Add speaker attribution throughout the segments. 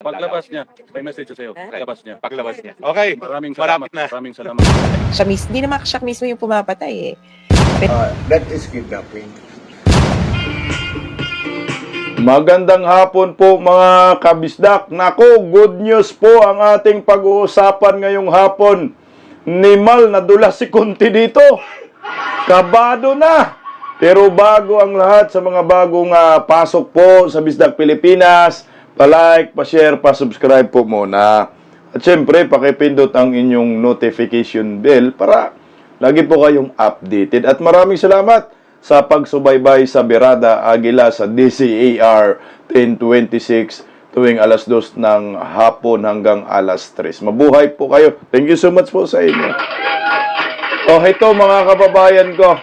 Speaker 1: Paglabas niya, may message sa'yo. Paglabas niya.
Speaker 2: Paglabas niya. Okay,
Speaker 1: Maraming salamat.
Speaker 2: marapit na.
Speaker 1: Maraming salamat.
Speaker 3: Hindi naman siya mismo yung pumapatay eh.
Speaker 4: That is kidnapping.
Speaker 5: Magandang hapon po mga kabisdak. Nako, good news po ang ating pag-uusapan ngayong hapon. Nimal na dulas si Kunti dito. Kabado na. Pero bago ang lahat sa mga bagong pasok po sa Bisdak Pilipinas, pa-like, pa-share, pa-subscribe po muna. At syempre, pakipindot ang inyong notification bell para lagi po kayong updated. At maraming salamat sa pagsubaybay sa Berada Aguila sa DCAR 1026 tuwing alas 2 ng hapon hanggang alas 3. Mabuhay po kayo. Thank you so much po sa inyo. Ito mga kababayan ko,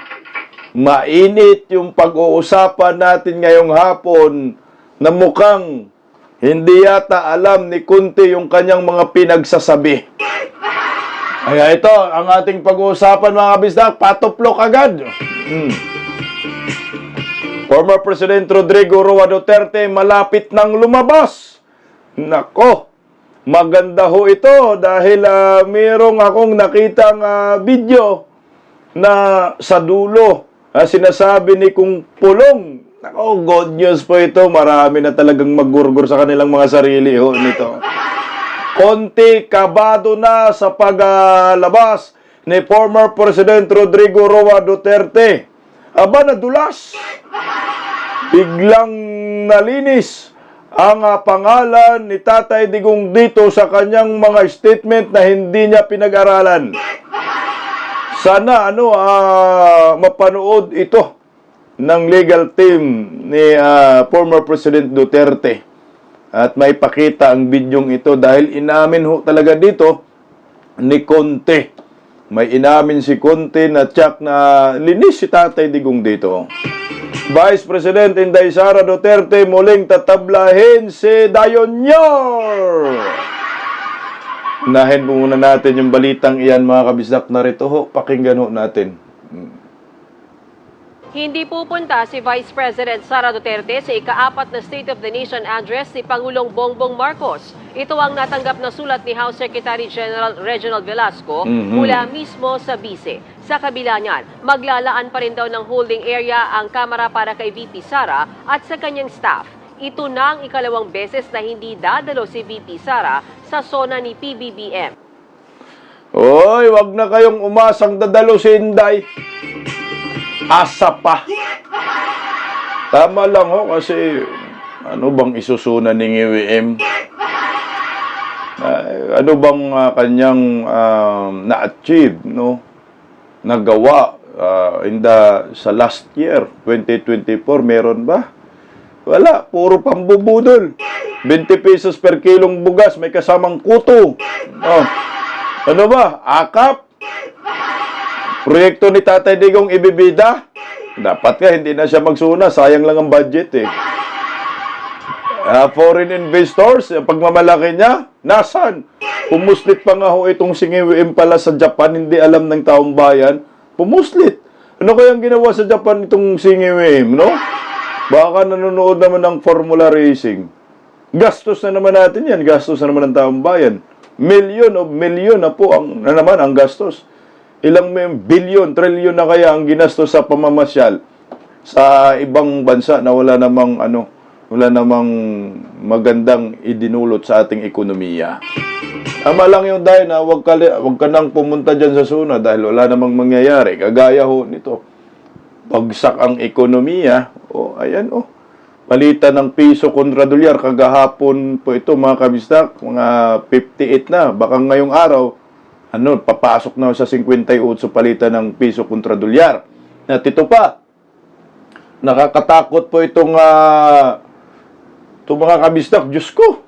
Speaker 5: mainit yung pag-uusapan natin ngayong hapon na mukhang hindi yata alam ni Kunti yung kanyang mga pinagsasabi. Kaya ito, ang ating pag-uusapan mga kabisdak, patuplok agad. Former President Rodrigo Roa Duterte malapit nang lumabas. Nako, maganda ho ito dahil mayroong akong nakitang video na sa dulo sinasabi ni Kung Pulong. Nako, good news po ito. Marami na talagang maggurgur sa kanilang mga sarili ho nito. Konti kabado na sa paglabas ni former President Rodrigo Roa Duterte. Aba, nadulas. Biglang nalinis ang pangalan ni Tatay Digong dito sa kanyang mga statement na hindi niya pinag-aralan. Sana mapanood ito ng legal team ni former President Duterte at may pakita ang bidyong ito dahil inamin ho talaga dito ni Conte. May inamin si Conte na tsak na linis si Tatay Digong dito. Vice President Inday Sara Duterte muling tatablahin si Dayonyor. Unahin po muna natin yung balitang iyan mga kabisdak. Narito ho, pakinggan ho natin.
Speaker 6: Hindi pupunta si Vice President Sara Duterte sa ika-4 na State of the Nation address ni Pangulong Bongbong Marcos. Ito ang natanggap na sulat ni House Secretary General Reginald Velasco mula mismo sa Vice. Sa kabila niyan, maglalaan pa rin daw ng holding area ang Kamara para kay VP Sara at sa kanyang staff. Ito na ang ikalawang beses na hindi dadalo si VP Sara sa zona ni PBBM.
Speaker 5: Hoy, wag na kayong umasang dadalo si Inday. Asa pa. Tama lang ho kasi ano bang isusunan ni EWM? Ano bang kanyang na-achieve, no? Nagawa sa last year, 2024, meron ba? Wala, puro pambubudol. 20 pesos per kilong bugas, may kasamang kuto. Ano ba? Akap? Proyekto ni Tatay Digong ibibida? Dapat nga, hindi na siya magsuna. Sayang lang ang budget eh. Foreign investors, pagmamalaki niya, nasan? Pumuslit pa nga ho itong singiwim pala sa Japan, hindi alam ng taong bayan. Pumuslit. Ano kayang ginawa sa Japan itong singiwim, no? Baka nanonood naman ng Formula Racing. Gastos na naman natin yan. Gastos na naman ng taong bayan. Milyon na po naman ang gastos. Ilang bilyon, trilyon na kaya ang ginastos sa pamamasyal sa ibang bansa na wala namang magandang idinulot sa ating ekonomiya. Tama lang yung dahil na wag ka nang pumunta dyan sa zona dahil wala namang mangyayari. Kagaya ho nito. Bagsak ang ekonomiya. Ayan palitan ng piso kontra dolyar. Kagahapon po ito mga kabistak, mga 58 na. Baka ngayong araw, papasok na sa 58 palitan ng piso kontra dolyar. At ito pa, nakakatakot po itong mga kabistak. Diyos ko.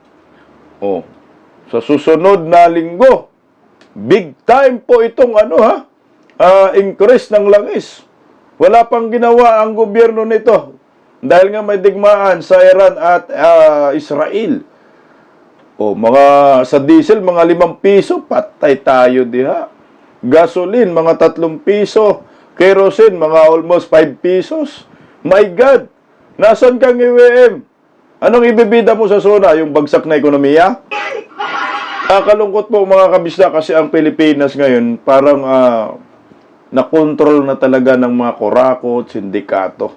Speaker 5: Sa susunod na linggo, big time po itong increase ng langis. Wala pang ginawa ang gobyerno nito dahil nga may digmaan sa Iran at Israel. Sa diesel, mga 5 piso, patay tayo diha. Gasoline, mga 3 piso. Kerosene, mga almost 5 pesos. My God! Nasaan kang EWM? Anong ibibida mo sa SONA? Yung bagsak na ekonomiya? Kalungkot po mga kabisda kasi ang Pilipinas ngayon parang nakontrol na talaga ng mga kurakot, sindikato.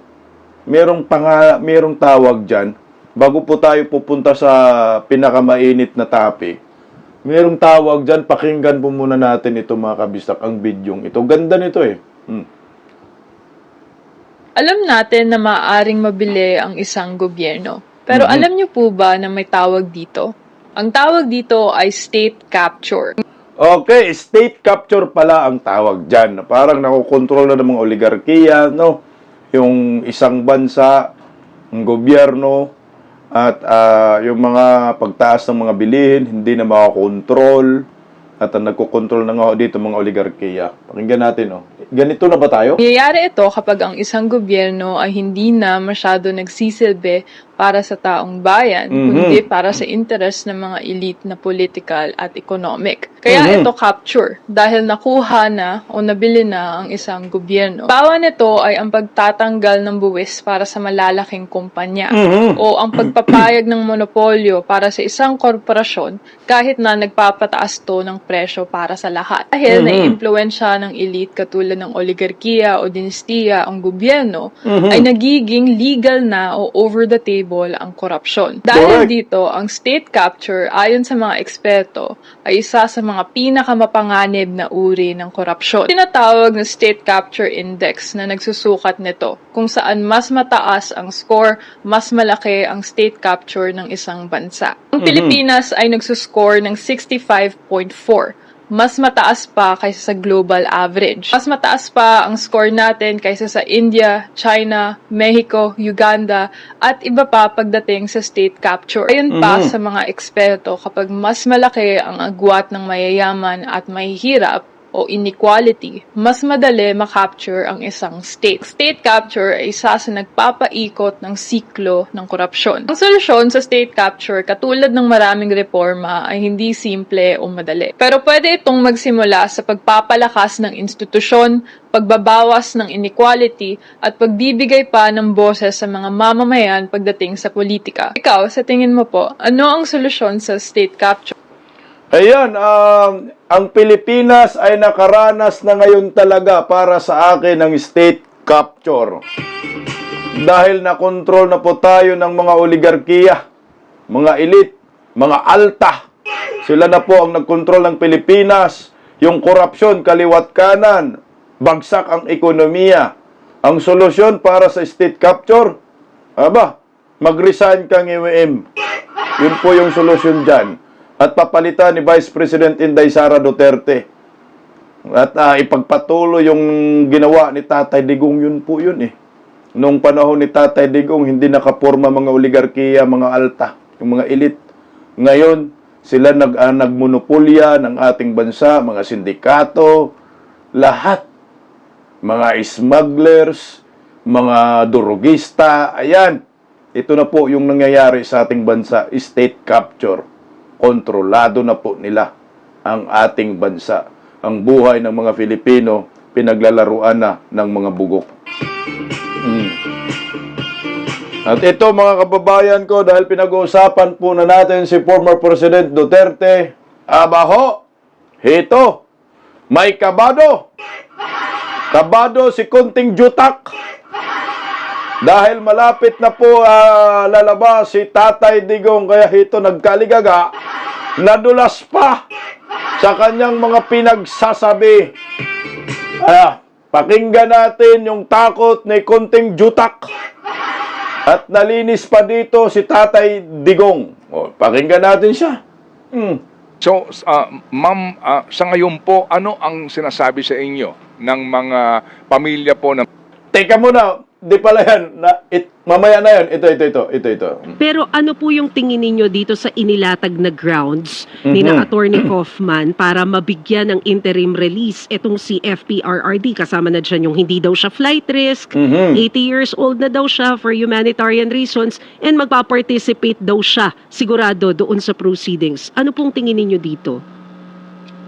Speaker 5: Merong tawag dyan. Bago po tayo pupunta sa pinakamainit na topic, merong tawag dyan, pakinggan po muna natin ito mga kabisdak, ang bidyong ito. Ganda nito eh.
Speaker 2: Alam natin na maaaring mabili ang isang gobyerno. Pero alam niyo po ba na may tawag dito? Ang tawag dito ay state capture.
Speaker 5: Okay, state capture pala ang tawag dyan. Parang nakokontrol na ng mga oligarkiya, no? Yung isang bansa, ang gobyerno, at yung mga pagtaas ng mga bilihin, hindi na makakontrol. At ang nagkokontrol na nga dito mga oligarkiya. Pakinggan natin, oh. Ganito na ba tayo?
Speaker 2: Nangyayari ito kapag ang isang gobyerno ay hindi na masyado nagsisilbi para sa taong bayan, kundi para sa interes ng mga elite na political at economic. Kaya ito capture, dahil nakuha na o nabili na ang isang gobyerno. Bawa nito ay ang pagtatanggal ng buwis para sa malalaking kumpanya o ang pagpapayag ng monopolyo para sa isang korporasyon kahit na nagpapataas to ng presyo para sa lahat. Dahil naiimpluwensya ng elite katulad ng oligarkiya o dinastiya ang gobyerno, ay nagiging legal na o over the table ang korupsyon. Dahil dito, ang state capture, ayon sa mga eksperto, ay isa sa mga pinakamapanganib na uri ng korupsyon. Tinatawag na State Capture Index na nagsusukat nito, kung saan mas mataas ang score, mas malaki ang state capture ng isang bansa. Ang Pilipinas ay nagsuscore ng 65.4. Mas mataas pa kaysa sa global average. Mas mataas pa ang score natin kaysa sa India, China, Mexico, Uganda, at iba pa pagdating sa state capture. Ayon pa sa mga eksperto, kapag mas malaki ang agwat ng mayayaman at mahihirap, o inequality, mas madali makapture ang isang state. State capture ay isa sa nagpapaikot ng siklo ng korupsyon. Ang solusyon sa state capture, katulad ng maraming reforma, ay hindi simple o madali. Pero pwede itong magsimula sa pagpapalakas ng institusyon, pagbabawas ng inequality, at pagbibigay pa ng boses sa mga mamamayan pagdating sa politika. Ikaw, sa tingin mo po, ano ang solusyon sa state capture?
Speaker 5: Ayan, ang Pilipinas ay nakaranas na ngayon talaga para sa akin ng state capture. Dahil nakontrol na po tayo ng mga oligarkiya, mga elite, mga alta. Sila na po ang nagkontrol ng Pilipinas. Yung korupsyon, kaliwat kanan, bagsak ang ekonomiya. Ang solusyon para sa state capture, mag-resign kang IWM. Yun po yung solusyon dyan. At papalitan ni Vice President Inday Sara Duterte. At ipagpatuloy yung ginawa ni Tatay Digong, yun po yun eh. Noong panahon ni Tatay Digong, hindi nakaporma mga oligarkiya, mga alta, yung mga elite. Ngayon, sila nagmonopolya ng ating bansa, mga sindikato, lahat. Mga smugglers, mga durugista, ayan. Ito na po yung nangyayari sa ating bansa, state capture. Kontrolado na po nila ang ating bansa. Ang buhay ng mga Filipino, pinaglalaruan na ng mga bugok. At ito mga kababayan ko, dahil pinag-uusapan po na natin si former President Duterte, abaho, hito, may kabado. Kabado si Kunting Jutak. Dahil malapit na po lalabas si Tatay Digong, kaya hito nagkaligaga, nadulas pa sa kanyang mga pinagsasabi. Pakinggan natin yung takot ni Kunting Jutak. At nalinis pa dito si Tatay Digong. Pakinggan natin siya.
Speaker 7: So, ma'am, sa ngayon po, ano ang sinasabi sa inyo ng mga pamilya po na...
Speaker 5: Teka muna, di pala yan. Mamaya na yan. Ito.
Speaker 8: Pero ano po yung tingin ninyo dito sa inilatag na grounds ni na Attorney Kaufman para mabigyan ng interim release itong si FPRRD? Kasama na dyan yung hindi daw siya flight risk, 80 years old na daw siya for humanitarian reasons, and magpa-participate daw siya sigurado doon sa proceedings. Ano pong tingin ninyo dito?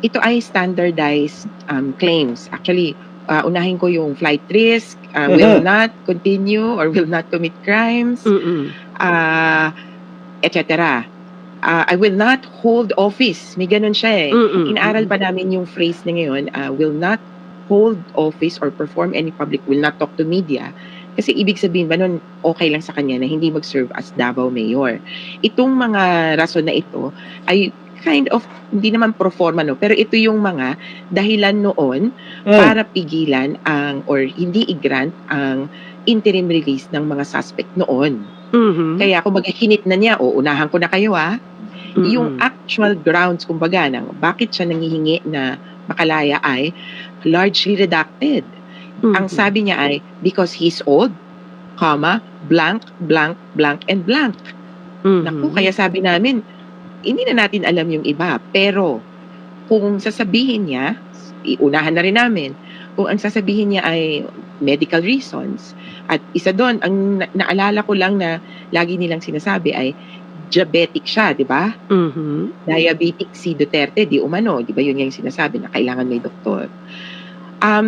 Speaker 3: Ito ay standardized claims. Actually, unahin ko yung flight risk, will not continue or will not commit crimes, etc. I will not hold office. May ganun siya eh. Inaaral pa namin yung phrase na ngayon, will not hold office or perform any public, will not talk to media. Kasi ibig sabihin ba nun, okay lang sa kanya na hindi mag-serve as Davao Mayor. Itong mga rason na ito ay kind of, hindi naman pro forma, no? Pero ito yung mga dahilan noon para pigilan or hindi i-grant ang interim release ng mga suspect noon. Kaya kumbaga hinit na niya, unahan ko na kayo yung actual grounds kumbaga ng bakit siya nangihingi na makalaya ay largely redacted. Ang sabi niya ay because he's old, comma, blank, blank, blank, and blank. Naku, kaya sabi namin, hindi na natin alam yung iba. Pero kung sasabihin niya, iunahan na rin namin, kung ang sasabihin niya ay medical reasons, at isa doon, ang naalala ko lang na lagi nilang sinasabi ay diabetic siya, di ba? Diabetic si Duterte, di umano, di ba yun yung sinasabi na kailangan may doktor.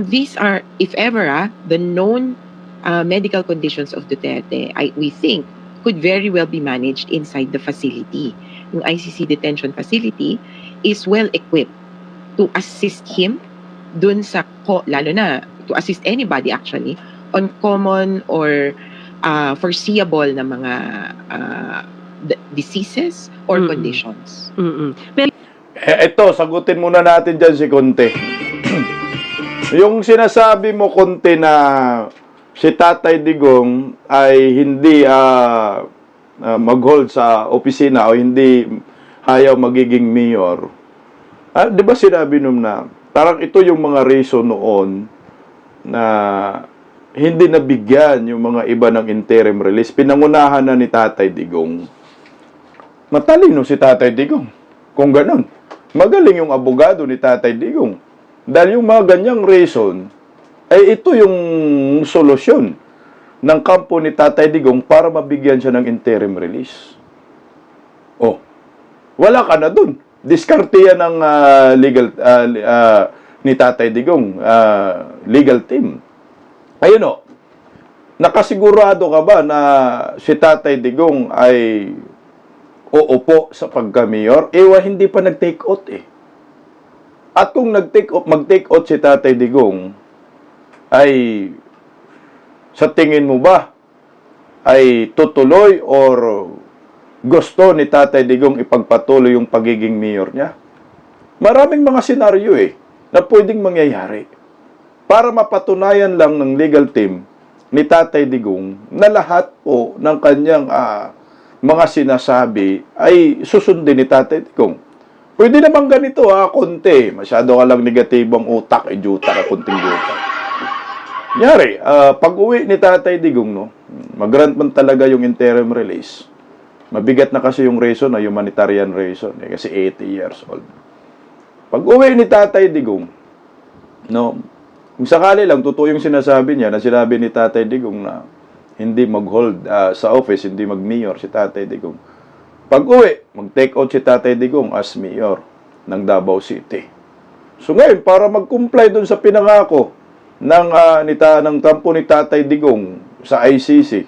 Speaker 3: These are, if ever, the known medical conditions of Duterte, we think, could very well be managed inside the facility. Yung ICC detention facility is well equipped to assist him dun sa, lalo na, to assist anybody actually, on common or foreseeable na mga diseases or conditions.
Speaker 5: Ito, sagutin muna natin dyan si Conte. Yung sinasabi mo, Conte, na si Tatay Digong ay hindi mag-hold sa opisina o hindi ayaw magiging mayor. Di ba sinabi nung na parang ito yung mga reason noon na hindi nabigyan yung mga iba ng interim release. Pinangunahan na ni Tatay Digong. Matalino si Tatay Digong. Kung ganun, magaling yung abogado ni Tatay Digong. Dahil yung mga ganyang reason, ay ito yung solusyon ng kampo ni Tatay Digong para mabigyan siya ng interim release. Wala ka na dun. Diskarte yan ng legal ni Tatay Digong, legal team. Ayun nakasigurado ka ba na si Tatay Digong ay uupo sa pagka-mayor? Hindi pa nag-take out At kung mag-take out si Tatay Digong, ay sa tingin mo ba ay tutuloy or gusto ni Tatay Digong ipagpatuloy yung pagiging mayor niya? Maraming mga senaryo na pwedeng mangyayari para mapatunayan lang ng legal team ni Tatay Digong na lahat po ng kanyang mga sinasabi ay susundin ni Tatay Digong. Pwede naman ganito Conte. Masyado ka lang negatibong utak, juta ka, kunting juta. Nyari, pag-uwi ni Tatay Digong, mag-grant man talaga yung interim release. Mabigat na kasi yung reason na humanitarian reason, kasi 80 years old. Pag-uwi ni Tatay Digong, kung sakali lang, totoo yung sinasabi niya, na sinabi ni Tatay Digong na hindi mag-hold sa office, hindi mag-mayor si Tatay Digong. Pag-uwi, mag-take out si Tatay Digong as mayor ng Davao City. So ngayon, para mag-comply dun sa pinangako ng kampo ni Tatay Digong sa ICC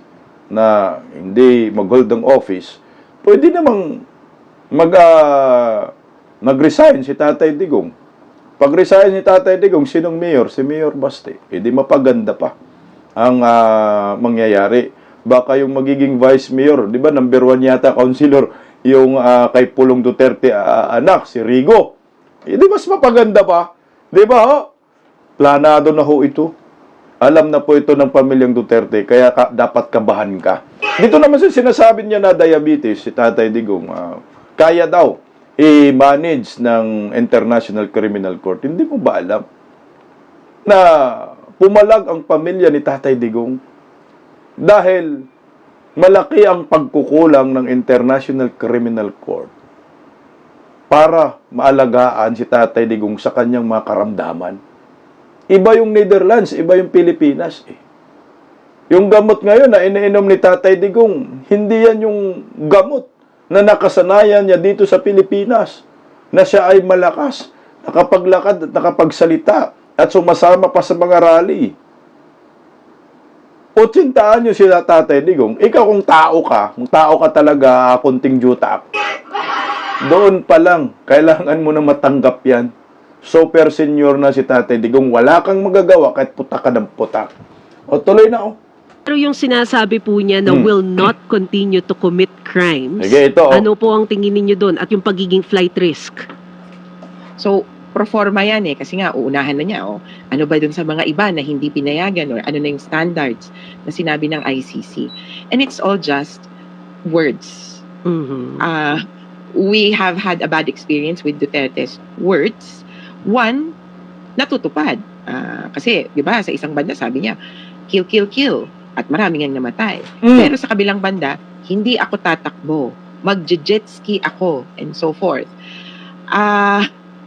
Speaker 5: na hindi mag-hold ng office, pwede namang mag-resign si Tatay Digong. Pag-resign si Tatay Digong, sinong mayor? Si Mayor Baste. Hindi mapaganda pa ang mangyayari. Baka yung magiging vice mayor, di ba, number 1 yata, councilor, yung kay Pulong Duterte anak, si Rigo. Di mas mapaganda pa. Di ba, planado na ho ito. Alam na po ito ng pamilyang Duterte, kaya dapat kabahan ka. Dito naman sinasabi niya na diabetes, si Tatay Digong, kaya daw i-manage ng International Criminal Court. Hindi mo ba alam na pumalag ang pamilya ni Tatay Digong dahil malaki ang pagkukulang ng International Criminal Court para maalagaan si Tatay Digong sa kanyang mga karamdaman? Iba yung Netherlands, iba yung Pilipinas. Yung gamot ngayon na iniinom ni Tatay Digong, hindi yan yung gamot na nakasanayan niya dito sa Pilipinas, na siya ay malakas, nakapaglakad at nakapagsalita, at sumasama pa sa mga rally. 80 anyo sila Tatay Digong. Ikaw kung tao ka talaga, kunting jutak, doon pa lang, kailangan mo na matanggap yan. Super senior na si Tatay Digong. Wala kang magagawa kahit putak ka ng putak. O tuloy na,
Speaker 8: Pero yung sinasabi po niya na will not continue to commit crimes,
Speaker 5: Sige, ito,
Speaker 8: ano po ang tingin ninyo doon? At yung pagiging flight risk?
Speaker 3: So, pro forma yan kasi nga, uunahan na niya, ano ba dun sa mga iba na hindi pinayagan or ano na yung standards na sinabi ng ICC. And it's all just words.
Speaker 8: Mhm.
Speaker 3: We have had a bad experience with Duterte's words. One, natutupad. Kasi, di ba, sa isang banda sabi niya, kill, kill, kill. At maraming ang namatay. Pero sa kabilang banda, hindi ako tatakbo. Mag-jet ski ako, and so forth.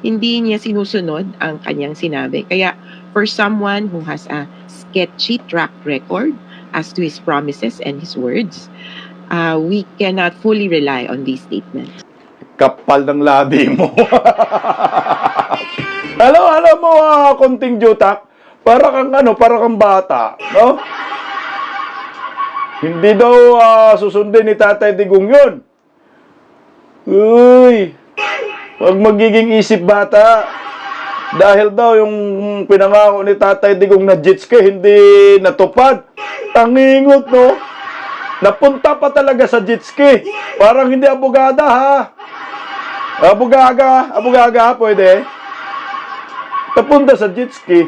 Speaker 3: Hindi niya sinusunod ang kanyang sinabi. Kaya, for someone who has a sketchy track record as to his promises and his words, we cannot fully rely on these statements.
Speaker 5: kapal ng labi mo. alam mo, konting jutak, para kang bata, no? Hindi daw susundin ni Tatay Digong yun. Uy, wag magiging isip bata. Dahil daw yung pinangako ni Tatay Digong na jet ski hindi natupad. Tangingot, no? Napunta pa talaga sa jet ski. Parang hindi abogada, ha? Abogaga, pwede? Napunta sa jet ski.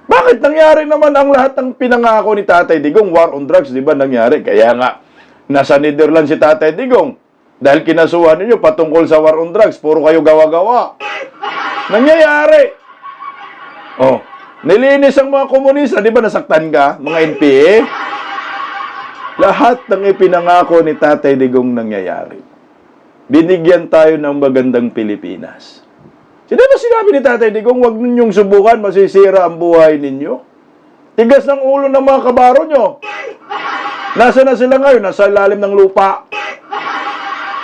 Speaker 5: Bakit nangyari naman ang lahat ng pinangako ni Tatay Digong? War on drugs, di ba nangyari? Kaya nga, nasa Netherlands si Tatay Digong. Dahil kinasuhan ninyo patungkol sa war on drugs, puro kayo gawa-gawa. Nangyayari. Nilinis ang mga komunista, di ba nasaktan ka? Mga NPA. Lahat ng ipinangako ni Tatay Digong nangyayari. Binigyan tayo ng magandang Pilipinas. Sino ba sinabi ni Tatay Digong, huwag ninyong subukan, masisira ang buhay ninyo? Tigas ng ulo ng mga kabaro nyo. Nasa na sila ngayon? Nasa ilalim ng lupa.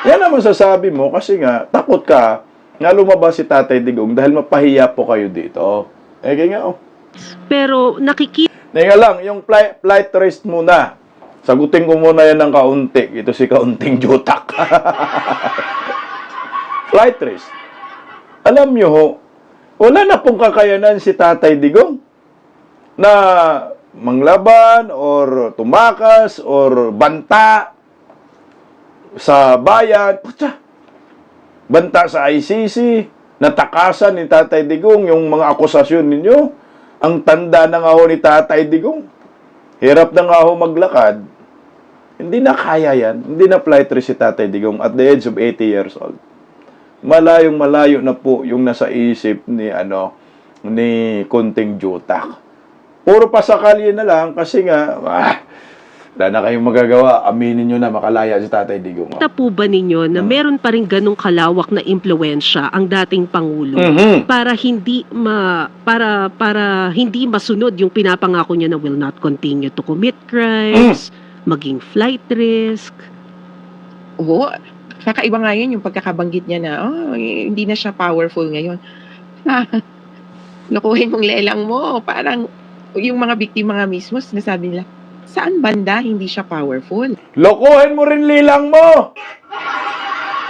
Speaker 5: Yan ang masasabi mo kasi nga, takot ka nga lumabas si Tatay Digong dahil mapahiya po kayo dito. Kaya nga,
Speaker 8: Pero
Speaker 5: Teka lang, yung flight risk muna. Sagutin ko muna yan ng kaunti. Ito si kaunting jutak. Flight risk. Alam nyo ho, wala na pong kakayanan si Tatay Digong na manglaban or tumakas or banta sa bayan. Putya, banta sa ICC, natakasan ni Tatay Digong yung mga akusasyon ninyo. Ang tanda na nga ho ni Tatay Digong. Hirap na nga ho maglakad. Hindi na kaya yan. Hindi na flight risk si Tatay Digong at the age of 80 years old. Malayong-malayo na po yung nasa isip ni Kunting Jutak. Puro pasakali na lang kasi nga, wala na kayong magagawa. Aminin nyo na makalaya si Tatay Digong.
Speaker 8: kita po ba ninyo na meron pa rin ganong kalawak na impluwensya ang dating Pangulo para hindi para hindi masunod yung pinapangako niya na will not continue to commit crimes, maging flight risk?
Speaker 3: Oo, kakaiba nga yun yung pagkakabanggit niya na, hindi na siya powerful ngayon. Lukuhin mong lelang mo. Parang yung mga biktima nga mismo, sinasabi nila, saan banda hindi siya powerful?
Speaker 5: Lokohin mo rin lilang mo!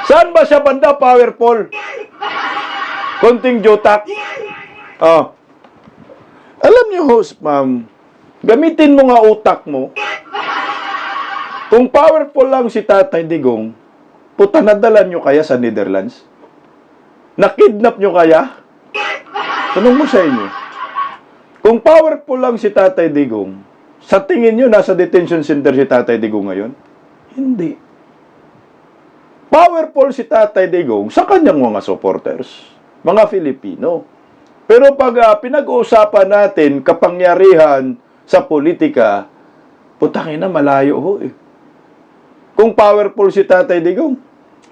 Speaker 5: Saan ba siya banda powerful? Kunting Jutak. Alam niyo, host, ma'am, gamitin mo nga utak mo. Kung powerful lang si Tatay Digong, puta, nadala nyo kaya sa Netherlands? Nakidnap nyo kaya? Tanong mo sa inyo. Kung powerful lang si Tatay Digong, sa tingin nyo, nasa detention center si Tatay Digong ngayon? Hindi. Powerful si Tatay Digong sa kanyang mga supporters, mga Filipino. Pero pag pinag-uusapan natin kapangyarihan sa politika, putangin na, malayo ho eh. Kung powerful si Tatay Digong,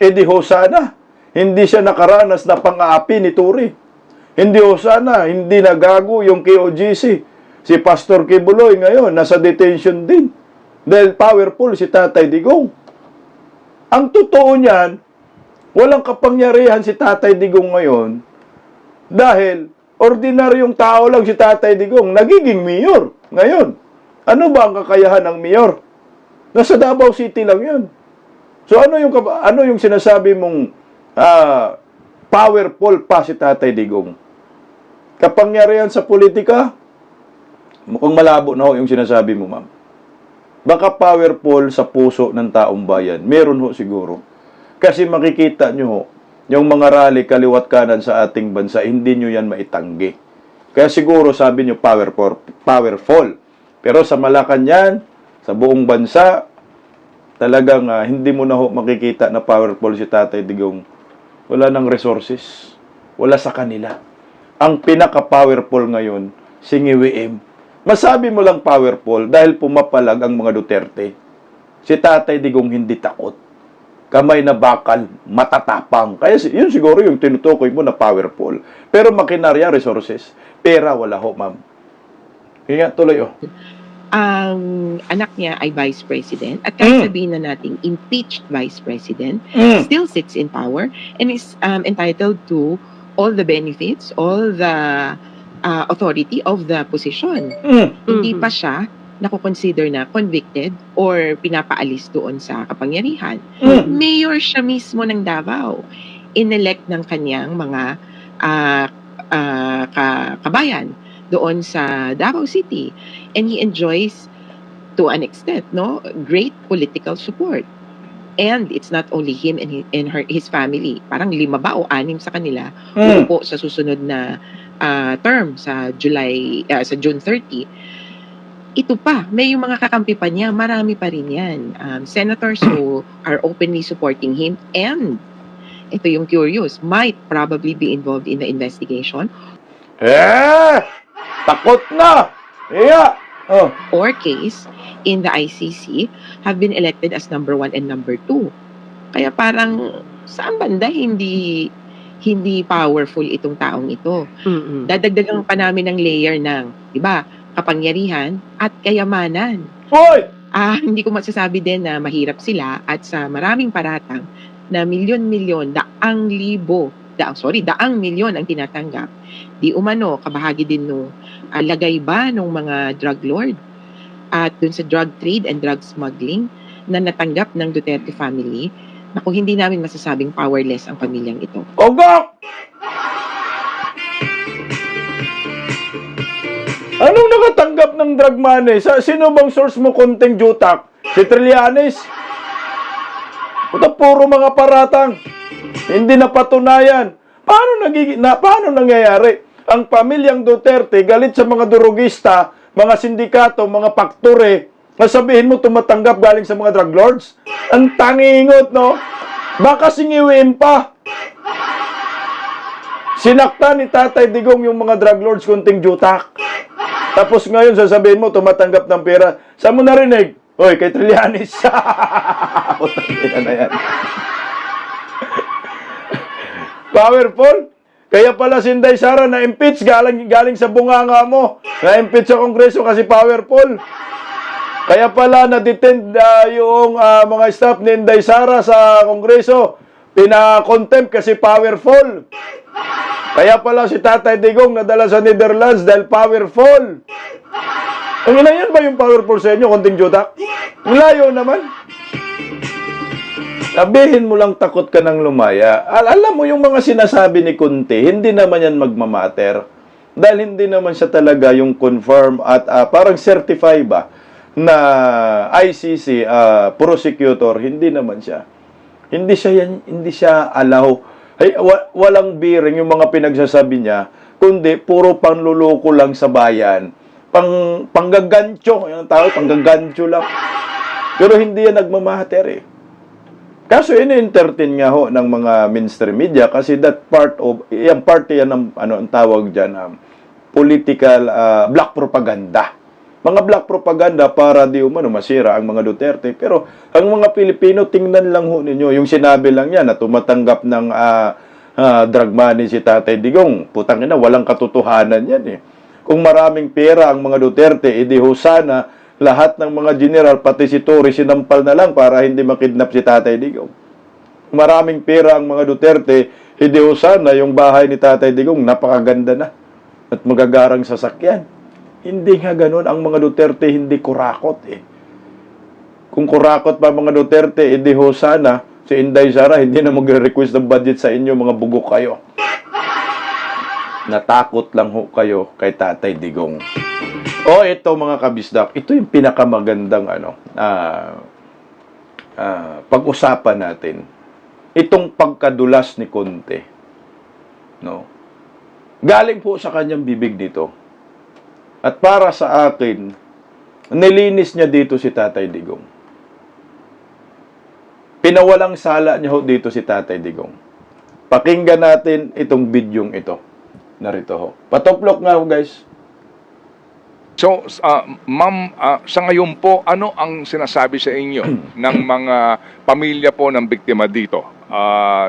Speaker 5: edi ho sana, hindi siya nakaranas na pang-aapi ni Turi. Hindi ho sana, hindi nagago yung KOGC. Si Pastor Kibuloy ngayon, nasa detention din. Dahil powerful si Tatay Digong. Ang totoo niyan, walang kapangyarihan si Tatay Digong ngayon dahil ordinaryong tao lang si Tatay Digong, nagiging mayor ngayon. Ano ba ang kakayahan ng mayor? Nasa Davao City lang yun. So ano yung sinasabi mong powerful pa si Tatay Digong? Kapangyarihan sa politika? Mukhang malabo na ho yung sinasabi mo, ma'am. Baka powerful sa puso ng taong bayan. Meron ho siguro. Kasi makikita nyo ho, yung mga rally kaliwat kanan sa ating bansa, hindi nyo yan maitanggi. Kaya siguro sabi nyo powerful. Pero sa Malacanang, sa buong bansa, talagang hindi mo na ho makikita na powerful si Tatay Digong. Wala ng resources. Wala sa kanila. Ang pinaka-powerful ngayon, si NGWM. Masabi mo lang powerful dahil pumapalag ang mga Duterte. Si Tatay Digong hindi takot. Kamay na bakal, matatapang. Kaya yun siguro yung tinutukoy mo na powerful. Pero makinarya, resources. Pera, wala ho, ma'am. Kaya tuloy, oh.
Speaker 3: Ang anak niya ay vice president at kahit sabihin na nating impeached vice president, still sits in power and is entitled to all the benefits, all the authority of the position. Hindi pa siya nakukonsider na convicted or pinapaalis doon sa kapangyarihan. Mayor siya mismo ng Davao. Inelect ng kanyang mga kabayan doon sa Davao City. And he enjoys, to an extent, great political support. And it's not only him and his family. Parang 5 ba o 6 sa kanila uupo sa susunod na term sa June 30. Ito pa, may yung mga kakampi pa niya, marami pa rin yan. Senators who are openly supporting him and ito yung curious, might probably be involved in the investigation
Speaker 5: Takot na!
Speaker 3: or case in the ICC have been elected as number 1 and number 2. Kaya parang saan banda hindi powerful itong taong ito. Dadagdagan pa namin ng layer ng, di ba, kapangyarihan at kayamanan.
Speaker 5: Hoy!
Speaker 3: Hindi ko masasabi din na mahirap sila at sa maraming paratang na milyon-milyon, daang milyon ang tinatanggap. Di umano, kabahagi din no lagay ba ng mga drug lord at dun sa drug trade and drug smuggling na natanggap ng Duterte family, naku, hindi namin masasabing powerless ang pamilyang ito.
Speaker 5: Ogok! Anong nakatanggap ng drug money? Sino bang source mo konting jutak? Si Trillanes? Puro mga paratang. Hindi napatunayan. Paano nangyayari? Ang pamilyang Duterte galit sa mga durugista, mga sindikato, mga paktore, masabihin mo tumatanggap galing sa mga drug lords? Ang tangingot, no? Baka singiwin pa. Sinakta ni Tatay Digong yung mga drug lords kunting jutak. Tapos ngayon sasabihin mo tumatanggap ng pera. Saan mo narinig? Hoy, kay Trillanes. Putangina na yan. Powerful? Kaya pala si Inday Sara na-impeach galing sa bunganga mo. Na-impeach sa Kongreso kasi powerful. Kaya pala na-detain yung mga staff ni Inday Sara sa Kongreso. Pina-contempt kasi powerful. Kaya pala si Tatay Digong nadala sa Netherlands dahil powerful. Ang ina yan ba yung powerful sa inyo? Konting jutak? Layo naman. Sabihin mo lang takot ka ng lumaya. Alam mo yung mga sinasabi ni Kunti, hindi naman yan magmamatter. Dahil hindi naman siya talaga yung confirm at parang certify ba na ICC prosecutor, hindi naman siya. Hindi siya allow. Ay, walang bearing yung mga pinagsasabi niya, kundi puro panluloko lang sa bayan. Panggagancho, yung tawag, panggagancho lang. Pero hindi yan nagmamatter eh. Kaso ini-entertain nga ho ng mga mainstream media kasi that part of, yung party yan ng, ang tawag dyan, political black propaganda. Mga black propaganda para di umano masira ang mga Duterte. Pero ang mga Pilipino, tingnan lang ho ninyo. Yung sinabi lang yan na tumatanggap ng drug money si Tatay Digong. Putang ina, walang katotohanan yan eh. Kung maraming pera ang mga Duterte, edi ho sana lahat ng mga general, pati si Tory, sinampal na lang para hindi makidnap si Tatay Digong. Maraming pera ang mga Duterte, hindi ho sana yung bahay ni Tatay Digong, napakaganda na. at magagarang sasakyan. Hindi nga ganun. Ang mga Duterte hindi kurakot eh. Kung kurakot pa mga Duterte, edi ho sana si Inday Sara hindi na magre-request ng budget sa inyo, mga bugok kayo. Natakot lang ho kayo kay Tatay Digong. O ito mga kabisdak, ito yung pinakamagandang pag-usapan natin. Itong pagkadulas ni Conte. No? Galing po sa kanyang bibig dito. At para sa akin, nilinis niya dito si Tatay Digong. Pinawalang sala niya ho dito si Tatay Digong. Pakinggan natin itong bidyong ito. Narito ho. Patoplok nga ho, guys.
Speaker 7: So, ma'am, sa ngayon po, ano ang sinasabi sa inyo ng mga pamilya po ng biktima dito?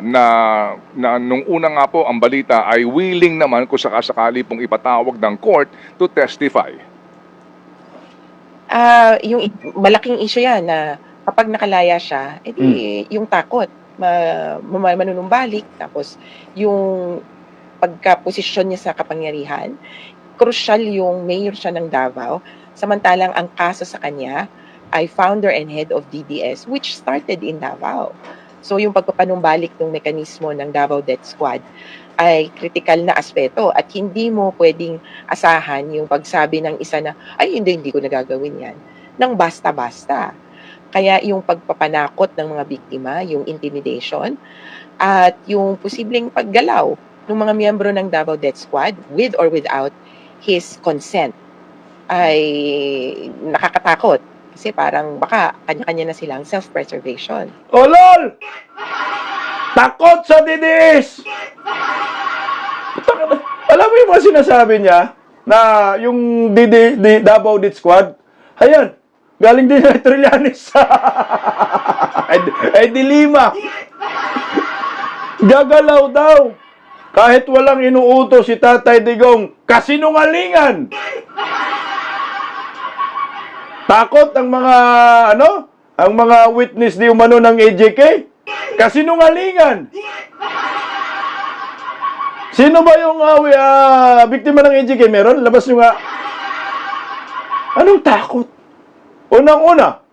Speaker 7: Na nung una nga po, ang balita ay willing naman kung sakasakali pong ipatawag ng court to testify.
Speaker 3: Yung malaking issue yan na kapag nakalaya siya, edi yung takot, manunumbalik, tapos yung pagkaposisyon niya sa kapangyarihan, crucial yung mayor siya ng Davao, samantalang ang kaso sa kanya ay founder and head of DDS, which started in Davao. So yung pagpapanumbalik ng mekanismo ng Davao Death Squad ay critical na aspeto at hindi mo pwedeng asahan yung pagsabi ng isa na, ay hindi ko nagagawin yan, nang basta-basta. Kaya yung pagpapanakot ng mga biktima, yung intimidation, at yung posibleng paggalaw ng mga miyembro ng Davao Death Squad with or without his consent ay nakakatakot. Kasi parang baka kanya-kanya na silang self-preservation.
Speaker 5: O lol! Takot sa DDS! Alam mo yung mga sinasabi niya na yung Davao Death Squad, ayan, galing din na Trillanes. ay di Lima. Gagalaw daw. Kahit walang inuutos si Tatay Digong, kasinungalingan. Takot ang mga ang mga witness di umano ng AJK, kasinungalingan. Sino ba yung biktima ng AJK? Meron? Labas nyo nga. Anong takot? Unang-una,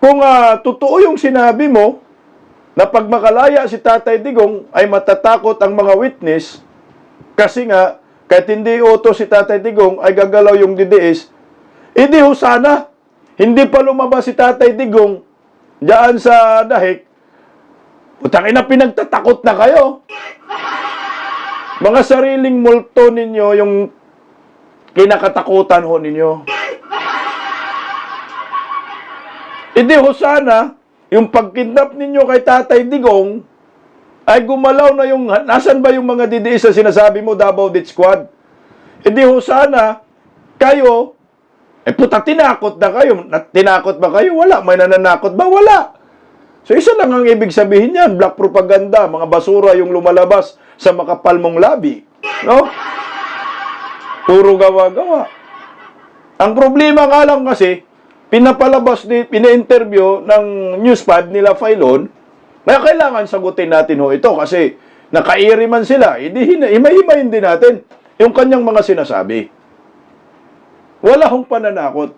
Speaker 5: kung totoo yung sinabi mo, na pag makalaya si Tatay Digong ay matatakot ang mga witness kasi nga kahit hindi utos si Tatay Digong ay gagalaw yung DDS, hindi ho sana hindi pa lumabas si Tatay Digong diyan sa dahig, putang ina, pinagtatakot na kayo. Mga sariling multo ninyo yung kinakatakutan ho ninyo. Hindi ho sana yung pagkidnap ninyo kay Tatay Digong ay gumalaw na yung, nasan ba yung mga DDS na sinasabi mo, Davao Death Squad? Hindi ho sana, kayo, puta, tinakot na kayo. Tinakot ba kayo? Wala. May nananakot ba? Wala. So, isa lang ang ibig sabihin yan, black propaganda, mga basura yung lumalabas sa makapal mong labi. No? Puro gawa-gawa. Ang problema nga lang kasi, pinapalabas, pina-interview ng Newspad nila Filon, kaya kailangan sagutin natin ho ito kasi nakairi man sila, himay-himayin din natin yung kanyang mga sinasabi. Wala hong pananakot.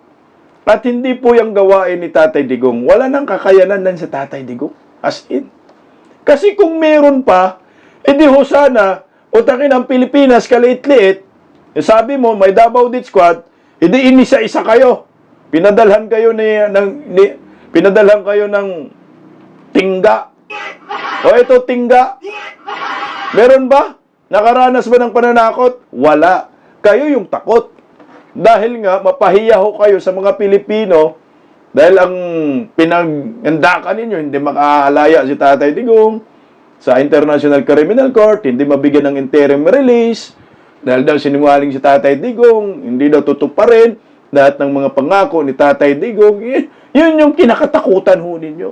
Speaker 5: At hindi po yung gawain ni Tatay Digong. Wala nang kakayanan nan sa Tatay Digong. As in. Kasi kung meron pa, edi ho sana, utakin ang Pilipinas kaliit-liit, sabi mo, may Davao Death Squad, edi inisa-isa kayo. Pinadalhan kayo pinadalhan kayo ng tingga. O ito, tingga. Meron ba? Nakaranas ba ng pananakot? Wala. Kayo yung takot. Dahil nga, mapahiya ho kayo sa mga Pilipino dahil ang pinag-andakan ninyo, hindi makaalaya si Tatay Digong sa International Criminal Court, hindi mabigyan ng interim release, dahil daw sinungaling si Tatay Digong, hindi daw tutuparin lahat ng mga pangako ni Tatay Digong. Yun yung kinakatakutan ho ninyo.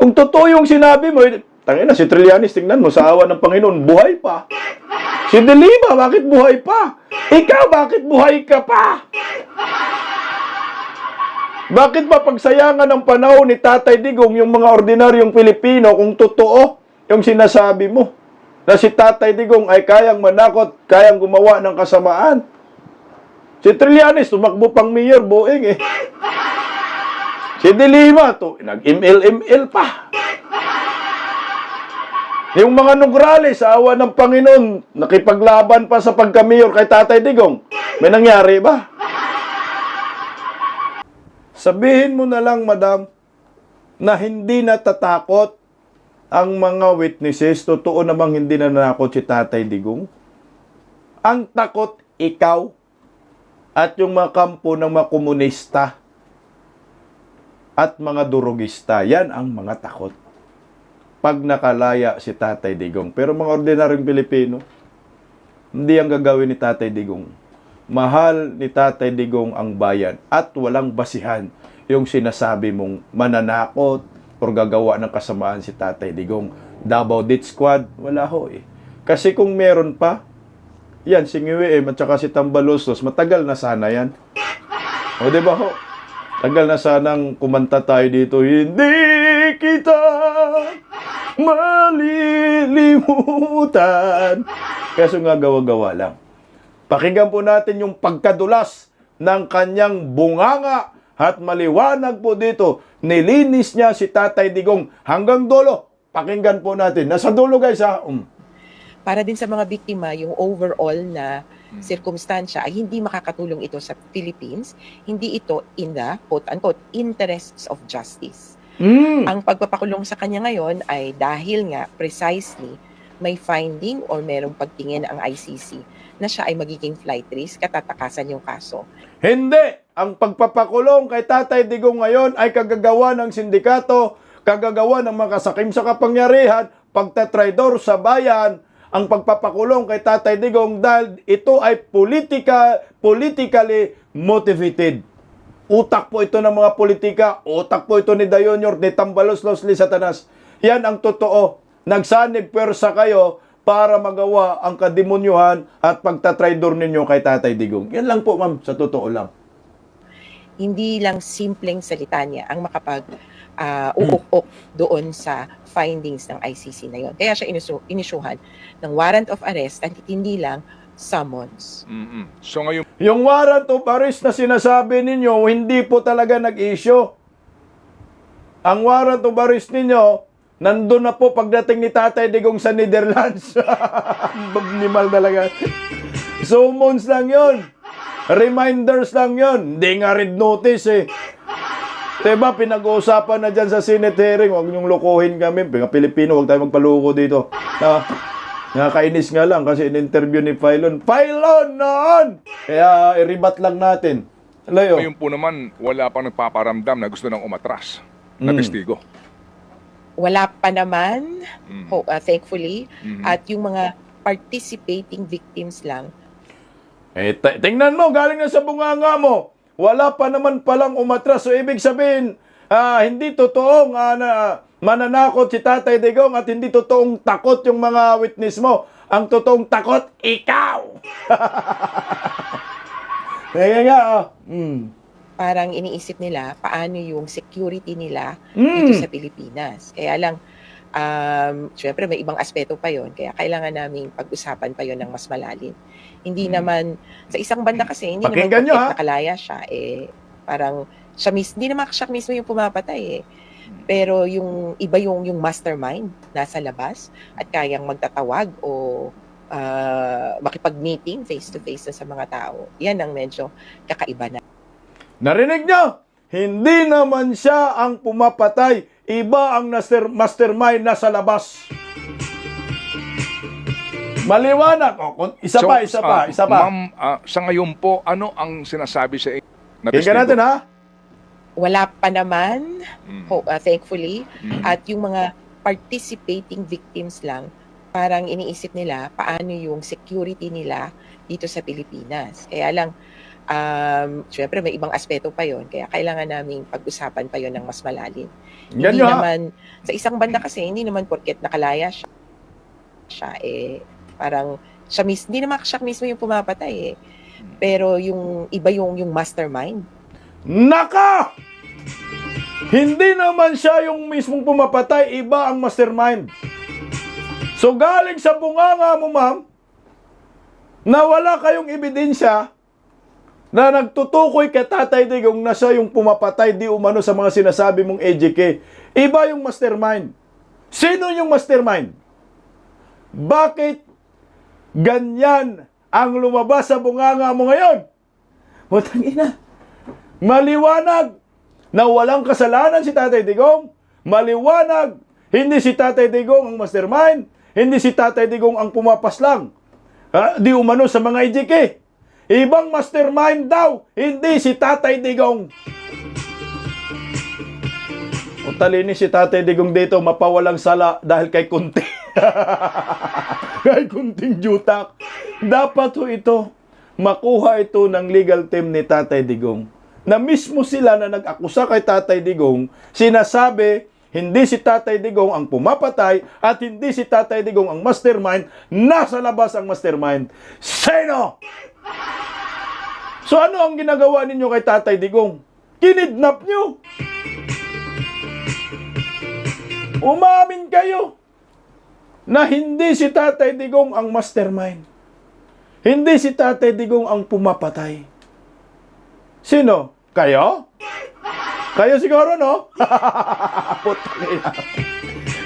Speaker 5: Kung totoo yung sinabi mo, tangina, si Trillanes, tingnan mo, sa awa ng Panginoon, buhay pa. Si De Lima, bakit buhay pa? Ikaw, bakit buhay ka pa? Bakit ba pagsayangan ng panahon ni Tatay Digong yung mga ordinaryong Pilipino kung totoo yung sinasabi mo? na si Tatay Digong ay kayang manakot, kayang gumawa ng kasamaan. Si Trillanes, tumakbo pang mayor, buing eh. Si De Lima, nag-ML pa. Yung mga Nograles, sa awa ng Panginoon, nakipaglaban pa sa pagka-mayor kay Tatay Digong. May nangyari ba? Sabihin mo na lang, madam, na hindi natatakot ang mga witnesses. Totoo namang hindi na nanakot si Tatay Digong. Ang takot, ikaw at yung mga kampo ng mga komunista at mga durugista. Yan ang mga takot pag nakalaya si Tatay Digong. Pero mga ordinaryong Pilipino, hindi ang gagawin ni Tatay Digong. Mahal ni Tatay Digong ang bayan at walang basihan yung sinasabi mong mananakot o gagawa ng kasamaan si Tatay Digong. Davao Death Squad, wala ho eh. Kasi kung meron pa, yan, si Ngiwiem at saka si Tambaloslos, matagal na sana yan. O diba ho? Tagal na sanang kumanta tayo dito, hindi kita malilimutan. Kaso nga gawa-gawa lang. Pakinggan po natin yung pagkadulas ng kanyang bunganga at maliwanag po dito. Nilinis niya si Tatay Digong hanggang dulo. Pakinggan po natin. Nasa dulo guys ha.
Speaker 3: Para din sa mga biktima, yung overall na sirkumstansya ay hindi makakatulong ito sa Philippines. Hindi ito in the quote-unquote interests of justice. Ang pagpapakulong sa kanya ngayon ay dahil nga precisely may finding or merong pagtingin ang ICC na siya ay magiging flight risk at tatakasan yung kaso.
Speaker 5: Hindi! Ang pagpapakulong kay Tatay Digong ngayon ay kagagawa ng sindikato, kagagawa ng mga kasakim sa kapangyarihan, pagtatraidor sa bayan, ang pagpapakulong kay Tatay Digong dahil ito ay politically motivated. Utak po ito ng mga politika, utak po ito ni Dayonyor, ni Tambaloslos, ni Satanas. Yan ang totoo. Nagsanib pwersa kayo para magawa ang kademonyuhan at pagtatraidor ninyo kay Tatay Digong. Yan lang po ma'am, sa totoo lang.
Speaker 3: Hindi lang simpleng salita niya ang makapag-uuk-uk doon sa findings ng ICC na yon. Kaya siya inisyuhan ng warrant of arrest at hindi lang summons.
Speaker 7: So ngayon
Speaker 5: Yung warrant of arrest na sinasabi ninyo, hindi po talaga nag-issue. Ang warrant of arrest ninyo, nandun na po pagdating ni Tatay Digong sa Netherlands. Minimal talaga. Summons lang yon. Reminders lang yon. Hindi nga red notice eh. Diba, pinag-uusapan na dyan sa Senate hearing, huwag niyong lokohin kami. Pilipino, huwag tayo magpaluko dito. Nakakainis nga lang kasi in-interview ni Filon. Filon noon! Kaya i-rebat lang natin. Layo.
Speaker 7: ngayon po naman wala pang nagpaparamdam na gusto nang umatras na testigo.
Speaker 3: Wala pa naman, thankfully,
Speaker 7: Mhm.
Speaker 3: at yung mga participating victims lang.
Speaker 5: Tingnan mo, galing na sa bunganga mo. Wala pa naman palang umatras. So, ibig sabihin, hindi totoong mananakot si Tatay Digong at hindi totoong takot yung mga witness mo. Ang totoong takot, ikaw! Kaya nga,
Speaker 3: Parang iniisip nila paano yung security nila dito sa Pilipinas. Kaya lang, syempre may ibang aspeto pa yon. Kaya kailangan naming pag-usapan pa yon ng mas malalim. Hindi naman, sa isang banda kasi, hindi
Speaker 5: Pakinggan
Speaker 3: naman
Speaker 5: nyo,
Speaker 3: porket
Speaker 5: ha?
Speaker 3: nakalaya siya. Parang, hindi naman siya mismo yung pumapatay Pero yung iba yung mastermind nasa labas at kayang magtatawag o makipag-meeting face-to-face na sa mga tao. Yan ang medyo kakaiba na.
Speaker 5: narinig nyo? Hindi naman siya ang pumapatay. Iba ang mastermind nasa labas. Maliwanag. Isa pa.
Speaker 7: Ma'am, sa ngayon po, ano ang sinasabi sa inyo na
Speaker 5: Tingnan
Speaker 7: testigo?
Speaker 5: natin ha.
Speaker 3: Wala pa naman, thankfully,
Speaker 7: Mhm.
Speaker 3: at yung mga participating victims lang, parang iniisip nila paano yung security nila dito sa Pilipinas. Kaya lang, syempre may ibang aspeto pa yon. Kaya kailangan naming pag-usapan pa yon ng mas malalim.
Speaker 5: Yan
Speaker 3: Hindi
Speaker 5: nyo ha.
Speaker 3: naman, sa isang banda kasi, hindi naman porket nakalaya siya, parang, hindi naman siya mismo yung pumapatay Pero yung iba yung mastermind.
Speaker 5: Naka! Hindi naman siya yung mismong pumapatay. Iba ang mastermind. So galing sa bunganga mo, ma'am, na wala kayong ebidensya na nagtutukoy kay Tatay Digong na siya yung pumapatay di umano sa mga sinasabi mong EJK. Iba yung mastermind. Sino yung mastermind? Bakit ganyan ang lumabas sa bunganga mo ngayon? Putang ina. Maliwanag na walang kasalanan si Tatay Digong. Maliwanag, hindi si Tatay Digong ang mastermind. Hindi si Tatay Digong ang pumapaslang. Di umano sa mga EJK. Ibang mastermind daw, hindi si Tatay Digong. O talinis si Tatay Digong dito, mapawalang sala dahil kay Kunti. Kay Kunting Jutak. Dapat ho ito, makuha ito ng legal team ni Tatay Digong. Na mismo sila na nag-akusa kay Tatay Digong, sinasabi, hindi si Tatay Digong ang pumapatay at hindi si Tatay Digong ang mastermind, nasa labas ang mastermind. Sino? So ano ang ginagawa ninyo kay Tatay Digong? Kinidnap nyo. Umamin kayo na hindi si Tatay Digong ang mastermind. Hindi si Tatay Digong ang pumapatay. Sino? Kayo? Kayo siguro, no? Putangina.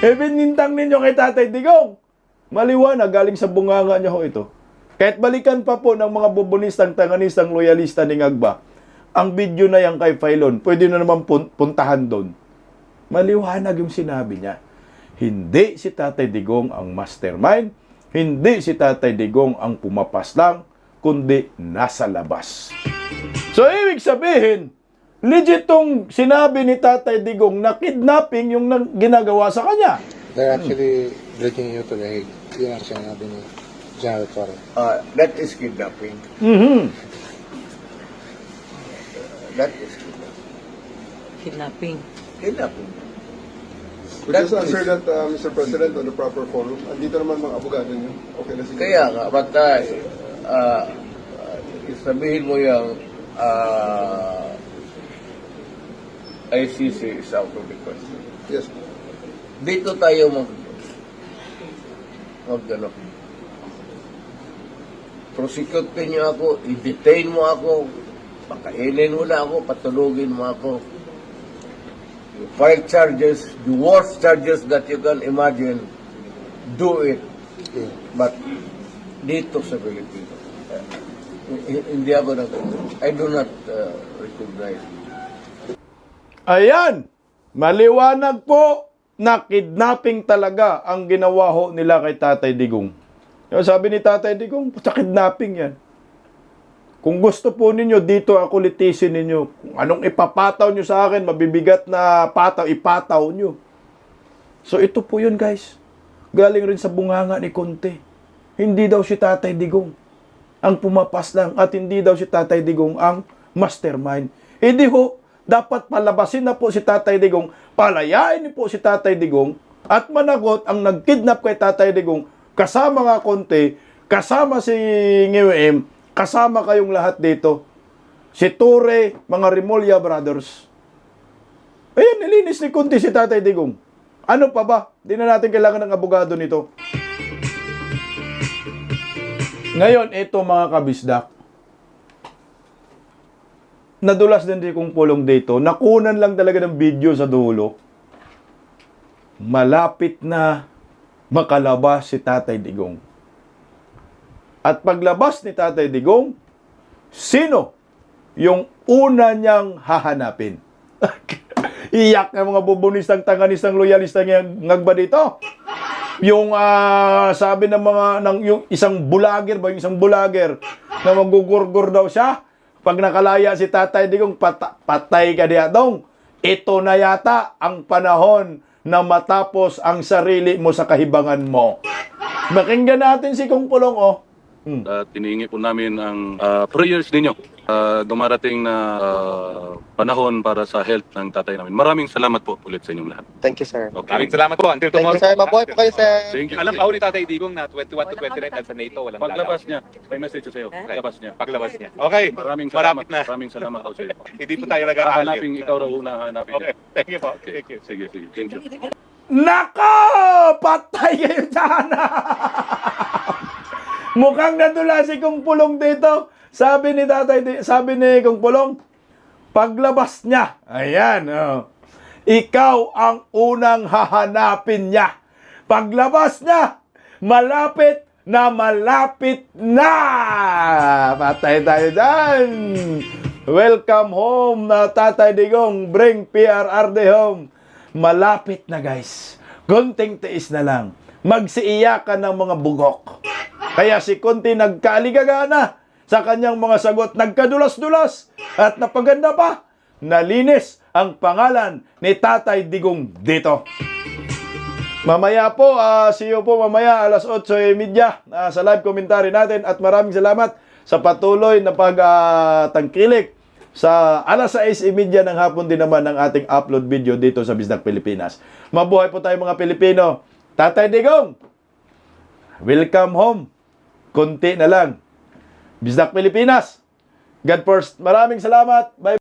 Speaker 5: Binintang ninyo kay Tatay Digong. Maliwanag, galing sa bunganga niya ho ito. Kahit balikan pa po ng mga bubonistang, tanganistang, loyalista ni Ngagba, ang video na yan kay Filon, pwede na naman puntahan doon. Maliwanag yung sinabi niya. Hindi si Tatay Digong ang mastermind, hindi si Tatay Digong ang pumapaslang, kundi nasa labas. So, ibig sabihin, legit tong sinabi ni Tatay Digong na kidnapping yung ginagawa sa kanya.
Speaker 9: They're actually bringing you to the Hague. Yun ang sinabi ni General Torre.
Speaker 4: That is kidnapping. That is
Speaker 10: Kidnapping.
Speaker 4: kidnapping.
Speaker 11: Would you answer that, Mr. President, on the proper forum? Andito naman mga abogado niyo. Okay na siguro.
Speaker 4: Kaya nga, batay, sabihin mo yung ICC is out of the question.
Speaker 11: Yes.
Speaker 4: Dito tayo prosecute niyo ako, i-detain mo ako, pakainin mo na ako, patulugin mo ako. You file charges, the worst charges that you can imagine, do it. But dito sa Pilipinas, hindi ako I do not recognize.
Speaker 5: Ayan, maliwanag po na kidnapping talaga ang ginawa ho nila kay Tatay Digong. Yung sabi ni Tatay Digong, sa kidnapping yan. Kung gusto po ninyo, dito ako litisin ninyo. Kung anong ipapataw nyo sa akin, mabibigat na pataw, ipataw nyo. So ito po yun, guys. Galing rin sa bunganga ni Conte. Hindi daw si Tatay Digong ang pumapaslang at hindi daw si Tatay Digong ang mastermind. Hindi ho, dapat palabasin na po si Tatay Digong, palayain niyo po si Tatay Digong at managot ang nagkidnap kay Tatay Digong kasama nga Conte, kasama si NGM, kasama kayong lahat dito. Si Torre, mga Rimulya Brothers. Ayun, nilinis ni Conte si Tatay Digong. Ano pa ba? Di na natin kailangan ng abogado nito. Ngayon, ito mga kabisdak. Nadulas din kong pulong dito. Nakunan lang talaga ng video sa dulo. Malapit na makalabas si Tatay Digong. At paglabas ni Tatay Digong, sino yung una niyang hahanapin? Iyak ng mga bubunistang, tanganistang, loyalistang Ngagba dito. Yung sabi ng mga yung isang bulager ba, yung isang bulager na magugurgur daw siya. Pag nakalaya si Tatay Digong, patay ka diya dong. Ito na yata ang panahon na matapos ang sarili mo sa kahibangan mo. Makinggan natin si Kung Pulong, oh.
Speaker 1: Tinihingi po namin ang prayers ninyo. Dumarating na panahon para sa health ng tatay namin. Maraming salamat po ulit sa inyong lahat.
Speaker 9: Thank you, sir.
Speaker 1: Okay.
Speaker 12: Maraming salamat po. Until
Speaker 9: Thank
Speaker 12: tomorrow.
Speaker 9: you, sir. Mabuhay po kayo, sir.
Speaker 1: Thank you.
Speaker 12: Alam pa ho ni Tatay Digong na 21 to 29 at sa NATO walang
Speaker 1: Paglabas niya, may message ko sa iyo. Paglabas niya.
Speaker 12: Paglabas niya. Okay.
Speaker 1: Maraming salamat.
Speaker 12: Malapit na.
Speaker 1: Maraming salamat po sa iyo.
Speaker 12: Hindi po tayo nag-aahalin.
Speaker 1: Hanapin, ikaw raw una hanapin.
Speaker 12: Okay. Thank you po. Thank you.
Speaker 1: Sige, sige. Thank you.
Speaker 5: Nako! Patay kayo dyan! Mukhang nadula si Kung Pulong dito. Sabi ni Kung Pulong, paglabas niya, ayan, ikaw ang unang hahanapin niya. Paglabas niya, malapit na. Patay tayo dyan. Welcome home na Tatay Digong. Bring PRRD home. Malapit na guys. Konting tiis na lang. Magsiiyakan ng mga bugok. Kaya si Kunti nagkaaligaga na sa kanyang mga sagot. Nagkadulas-dulas. At napaganda pa, nalinis ang pangalan ni Tatay Digong dito. Mamaya po, see you po mamaya alas 8:30 sa live commentary natin. At maraming salamat sa patuloy na pagtangkilik sa alas 6:30 ng hapon din naman ng ating upload video dito sa Bisdak Pilipinas. Mabuhay po tayo mga Pilipino. Tatay Digong, welcome home. Kunti na lang. Bisdak Pilipinas. God first. Maraming salamat. Bye.